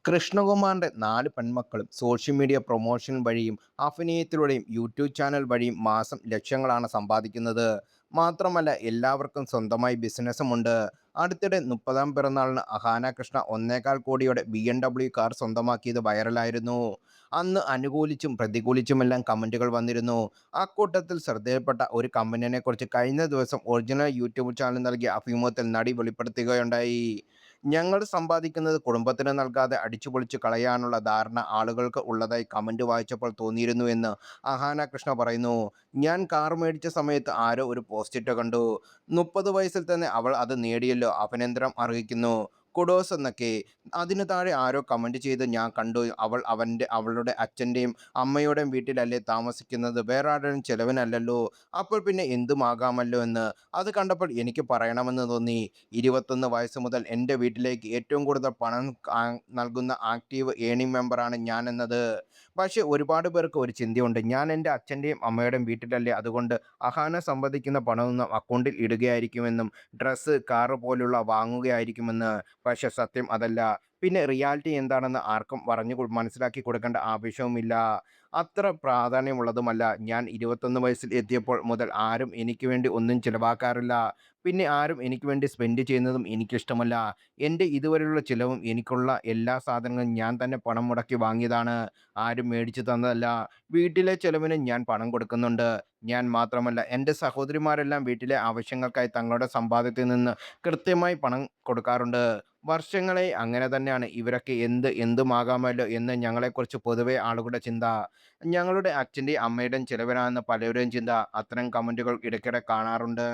കൃഷ്ണകുമാറിന്റെ 4 പെൺമക്കളും social media promotion വഴിയും അഭിനയത്തിലൂടെയും YouTube channel വഴിയും മാസം ലക്ഷങ്ങളാണ് സമ്പാദിക്കുന്നത്. മാത്രമല്ല എല്ലാവർക്കും സ്വന്തമായി ബിസിനസ്സുമുണ്ട്. അടുത്തിടെ 30-ാം പിറന്നാളിന് അഹാന കൃഷ്ണ 1,4 കോടിയുടെ BMW കാർ സ്വന്തമാക്കിയത് വൈറലായിരുന്നു. അന്ന് അനുകൂലിച്ചും പ്രതികൂലിച്ചുമെല്ലാം കമന്റുകൾ വന്നിരുന്നു. അക്കൂട്ടത്തിൽ ശ്രദ്ധയിൽപ്പെട്ട ഒരു കമന്റിനെക്കുറിച്ച് കഴിഞ്ഞ ദിവസം ഒറിജിനൽ യൂട്യൂബ് ചാനൽ നൽകിയ അഭിമുഖത്തിൽ നടി വെളിപ്പെടുത്തുകയുണ്ടായി. ഞങ്ങൾ സമ്പാദിക്കുന്നത് കുടുംബത്തിന് നൽകാതെ അടിച്ചുപൊളിച്ചു കളയാനുള്ള ധാരണ ആളുകൾക്ക് ഉള്ളതായി കമന്റ് വായിച്ചപ്പോൾ തോന്നിയിരുന്നു എന്ന് അഹാന കൃഷ്ണ പറയുന്നു. ഞാൻ കാർ മേടിച്ച സമയത്ത് ആരോ ഒരു പോസ്റ്റിട്ട് കണ്ടു. 30 വയസ്സിൽ തന്നെ അവൾ അത് നേടിയല്ലോ, അഭിനന്ദനം അർഹിക്കുന്നു, കുഡോസ് എന്നൊക്കെ. അതിന് താഴെ ആരോ കമന്റ് ചെയ്ത് ഞാൻ കണ്ടു, അവൾ അവളുടെ അച്ഛൻ്റെയും അമ്മയുടെയും വീട്ടിലല്ലേ താമസിക്കുന്നത്, വേറെ ആരുടെയും ചെലവിനല്ലല്ലോ, അപ്പോൾ പിന്നെ എന്തുമാകാമല്ലോ എന്ന്. അത് കണ്ടപ്പോൾ എനിക്ക് പറയണമെന്ന് തോന്നി. 21 വയസ്സ് മുതൽ എൻ്റെ വീട്ടിലേക്ക് ഏറ്റവും കൂടുതൽ പണം നൽകുന്ന ആക്റ്റീവ് ഏണിംഗ് മെമ്പറാണ് ഞാൻ എന്നത്. പക്ഷേ ഒരുപാട് പേർക്ക് ഒരു ചിന്തയുണ്ട്, ഞാൻ എൻ്റെ അച്ഛൻ്റെയും അമ്മയുടെയും വീട്ടിലല്ലേ, അതുകൊണ്ട് അഹാന സമ്പാദിക്കുന്ന പണമൊന്നും അക്കൗണ്ടിൽ ഇടുകയായിരിക്കുമെന്നും ഡ്രസ്സ്, കാറ് പോലുള്ള വാങ്ങുകയായിരിക്കുമെന്ന്. പക്ഷേ സത്യം അതല്ല. പിന്നെ റിയാലിറ്റി എന്താണെന്ന് ആർക്കും മനസ്സിലാക്കി കൊടുക്കേണ്ട ആവശ്യവുമില്ല. അത്ര പ്രാധാന്യമുള്ളതുമല്ല. ഞാൻ 21 വയസ്സിൽ എത്തിയപ്പോൾ മുതൽ ആരും എനിക്ക് വേണ്ടി ഒന്നും ചിലവാക്കാറില്ല. പിന്നെ ആരും എനിക്ക് വേണ്ടി സ്പെൻഡ് ചെയ്യുന്നതും എനിക്കിഷ്ടമല്ല. എൻ്റെ ഇതുവരെയുള്ള ചിലവും എനിക്കുള്ള എല്ലാ സാധനങ്ങളും ഞാൻ തന്നെ പണം മുടക്കി വാങ്ങിയതാണ്. ആരും മേടിച്ചു തന്നതല്ല. വീട്ടിലെ ചെലവിന് ഞാൻ പണം കൊടുക്കുന്നുണ്ട്. ഞാൻ മാത്രമല്ല, എൻ്റെ സഹോദരിമാരെല്ലാം വീട്ടിലെ ആവശ്യങ്ങൾക്കായി തങ്ങളുടെ സമ്പാദ്യത്തിൽ നിന്ന് കൃത്യമായി പണം കൊടുക്കാറുണ്ട്. വർഷങ്ങളായി അങ്ങനെ തന്നെയാണ്. ഇവരൊക്കെ എന്തുമാകാമല്ലോ എന്ന് ഞങ്ങളെക്കുറിച്ച് പൊതുവെ ആളുകളുടെ ചിന്ത. ഞങ്ങളുടെ അച്ഛൻ്റെയും അമ്മയുടെയും ചിലവിനാണെന്ന് പലരുടെയും ചിന്ത. അത്തരം കമന്റുകൾ ഇടയ്ക്കിടെ കാണാറുണ്ട്.